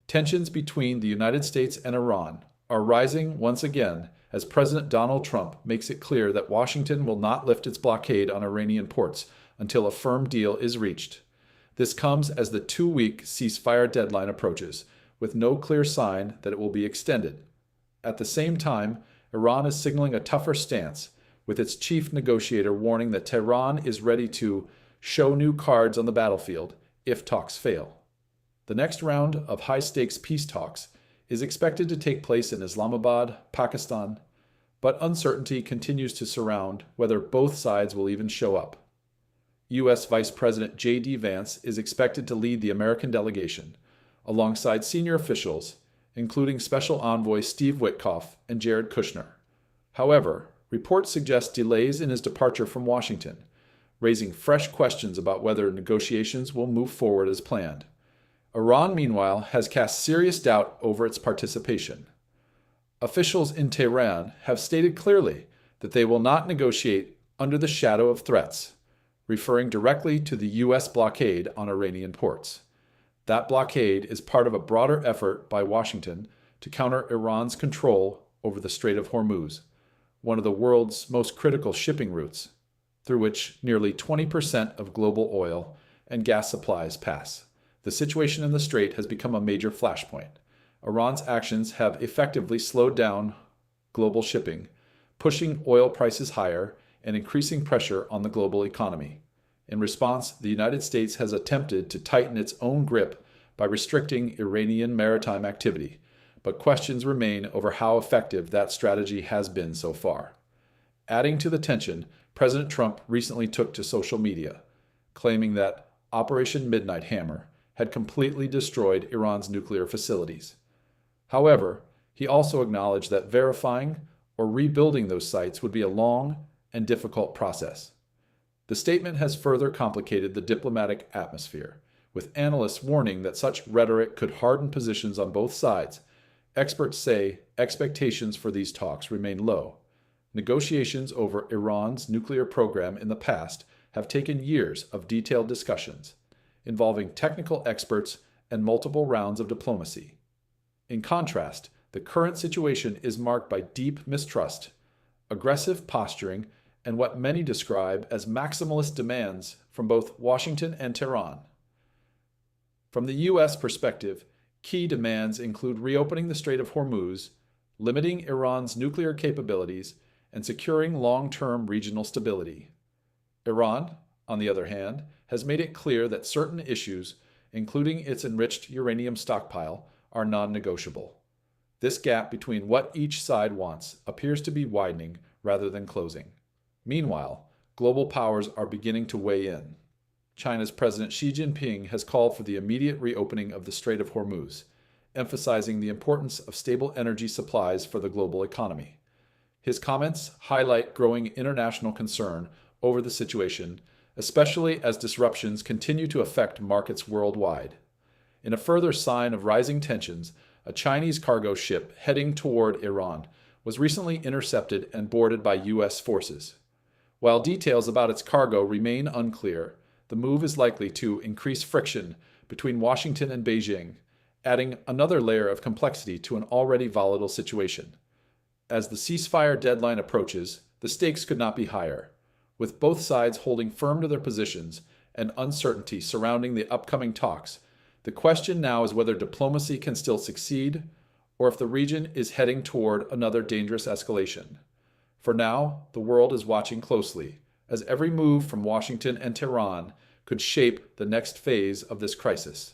Tensions between the United States and Iran are rising once again as President Donald Trump makes it clear that Washington will not lift its blockade on Iranian ports until a firm deal is reached. This comes as the 2-week ceasefire deadline approaches, with no clear sign that it will be extended. At the same time, Iran is signaling a tougher stance, with its chief negotiator warning that Tehran is ready to show new cards on the battlefield if talks fail. The next round of high-stakes peace talks is expected to take place in Islamabad, Pakistan, but uncertainty continues to surround whether both sides will even show up. U.S. Vice President J.D. Vance is expected to lead the American delegation, alongside senior officials, including Special Envoy Steve Witkoff and Jared Kushner. However, reports suggest delays in his departure from Washington, raising fresh questions about whether negotiations will move forward as planned. Iran, meanwhile, has cast serious doubt over its participation. Officials in Tehran have stated clearly that they will not negotiate under the shadow of threats, referring directly to the U.S. blockade on Iranian ports. That blockade is part of a broader effort by Washington to counter Iran's control over the Strait of Hormuz, one of the world's most critical shipping routes, through which nearly 20% of global oil and gas supplies pass. The situation in the strait has become a major flashpoint. Iran's actions have effectively slowed down global shipping, pushing oil prices higher and increasing pressure on the global economy. In response, the United States has attempted to tighten its own grip by restricting Iranian maritime activity, but questions remain over how effective that strategy has been so far. Adding to the tension, President Trump recently took to social media, claiming that Operation Midnight Hammer had completely destroyed Iran's nuclear facilities. However, he also acknowledged that verifying or rebuilding those sites would be a long and difficult process. The statement has further complicated the diplomatic atmosphere, with analysts warning that such rhetoric could harden positions on both sides. Experts say expectations for these talks remain low. Negotiations over Iran's nuclear program in the past have taken years of detailed discussions, involving technical experts and multiple rounds of diplomacy. In contrast, the current situation is marked by deep mistrust, aggressive posturing, and what many describe as maximalist demands from both Washington and Tehran. From the U.S. perspective, key demands include reopening the Strait of Hormuz, limiting Iran's nuclear capabilities, and securing long-term regional stability. Iran, on the other hand, has made it clear that certain issues, including its enriched uranium stockpile, are non-negotiable. This gap between what each side wants appears to be widening rather than closing. Meanwhile, global powers are beginning to weigh in. China's President Xi Jinping has called for the immediate reopening of the Strait of Hormuz, emphasizing the importance of stable energy supplies for the global economy. His comments highlight growing international concern over the situation, especially as disruptions continue to affect markets worldwide. In a further sign of rising tensions, a Chinese cargo ship heading toward Iran was recently intercepted and boarded by U.S. forces. While details about its cargo remain unclear, the move is likely to increase friction between Washington and Beijing, adding another layer of complexity to an already volatile situation. As the ceasefire deadline approaches, the stakes could not be higher, with both sides holding firm to their positions and uncertainty surrounding the upcoming talks. The question now is whether diplomacy can still succeed, or if the region is heading toward another dangerous escalation. For now, the world is watching closely, as every move from Washington and Tehran could shape the next phase of this crisis.